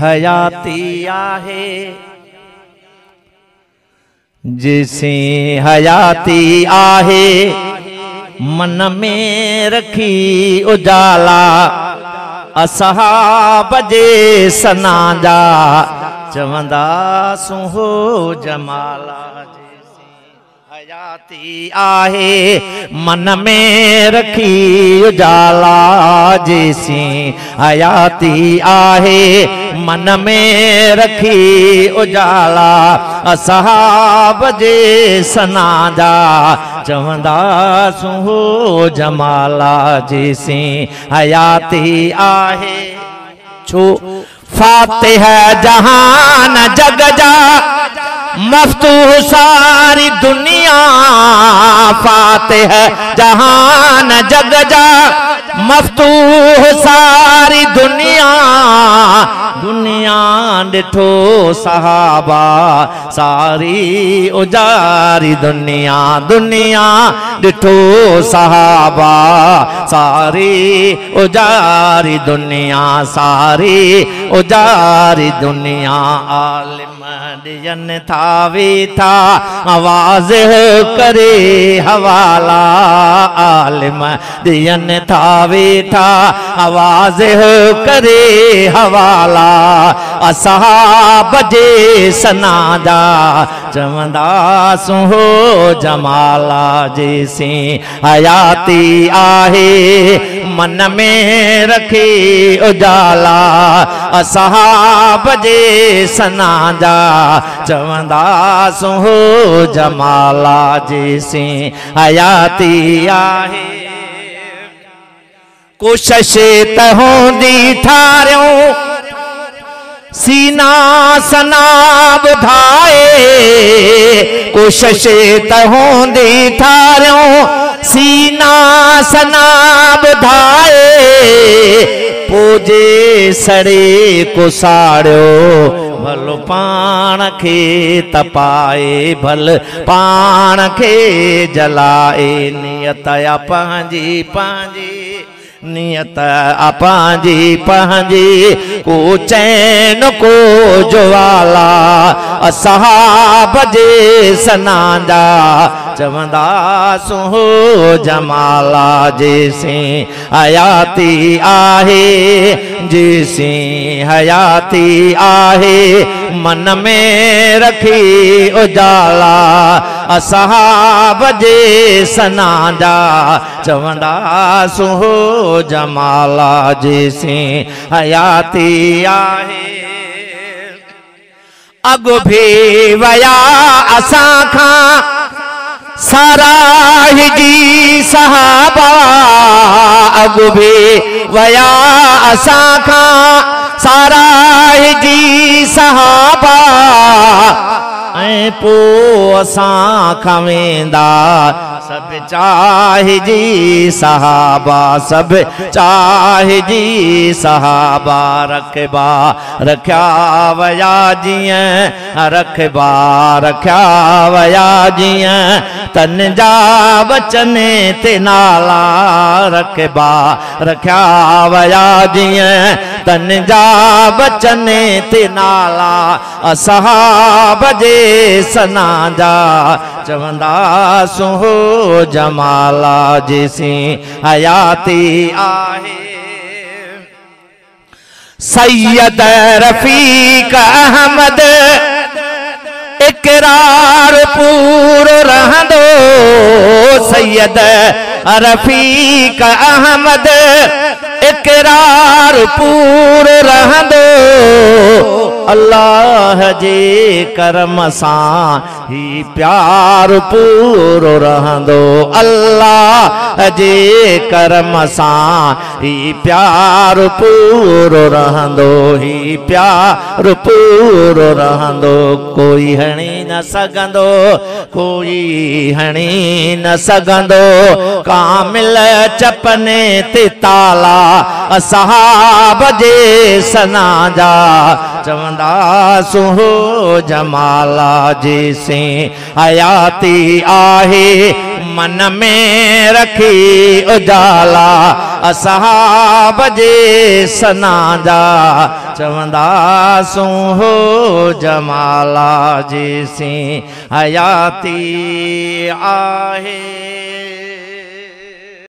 हयाती आहे जैसे हयाती आहे मन में रखी उजाला असहाब जे सना जा चवंदा सुहो जमाला हयाती आहे मन में रखी उजाला जैसी हयाती आहे मन में रखी उजाला असहाब जे सना जा चवंदा सुहो जमाला जैसी हयाती आहे छो फातिह जहान जग जा मफ्तूह सारी दुनिया फातिह जहान जग जा मफ्तूह सारी दुनिया दुनिया डिठो सहाबा सारी उजारी दुनिया दुनिया डिठो सहाबा सारी उजारी दुनिया सारी उजारी दुनिया आलिम दियन था वेठा आवाज करे हवाला आलिम दियन था वेठा आवाज करे हवाला असहाब जे सना जा चवंदा सुहो जमाला जैसी हयाती आहे मन में रखी उजाला असहाब जे सना जा चवंदा सुहो जमाला जैसी हयाती आहे कोशिश त होंदी ठारियूं सीना सना बुधाए कोशिश त होंदी ठारियूं सीना सना बुधाए पोजे सड़े को साड़ियो भल पाण खे तपाए भल पाण खे जलाए नियत या पंहिंजी पंहिंजी नियत पंहिंजी पंहिंजी को चैन को ज्वाला असहाब जे सना जा चवंदा सुहो जमाला जैसी हयाती आहे जैसी हयाती आहे मन में रखी उजाला असहाब जे सना जा चवंदा सुहो जमाला जैसी हयाती आहे अगु भी वया असां खां साराहिजी सहाबा अगु भी वया असां खां साराहिजी सहाबा ऐं पोइ असां खां वेंदा सब चाहिजी सहाबा सब चाहिजी सहाबा रखबा रखिया वया जीअं रखबा रखिया वया जीअं तन जा बचन ते नाला रखबा रखिया वया जीअं तन जा बचन ते नाला असहाब जे सना जा चवंदा सुहो जमाला जैसी हयाती आहे सैयद रफीक अहमद इकरार पूरो रहंदो सैयद रफीक अहमद इकरार पूरो रहंदो अल्लाह जे करम सां ही प्यार पूरो रहंदो अल्लाह जे करम सां ही प्यार पूरो रहंदो ही प्यार पूरो रहंदो कोई हणी न सघंदो कोई हणी न सघंदो कामिल चपने ते ताला असहाब जे सना जा चवंदा सुहो जमाला जैसी हयाती आहे मन में रखी उजाला असहाब जे सना जा चवंदासूं हो जमाला जेसी हयाती आहे।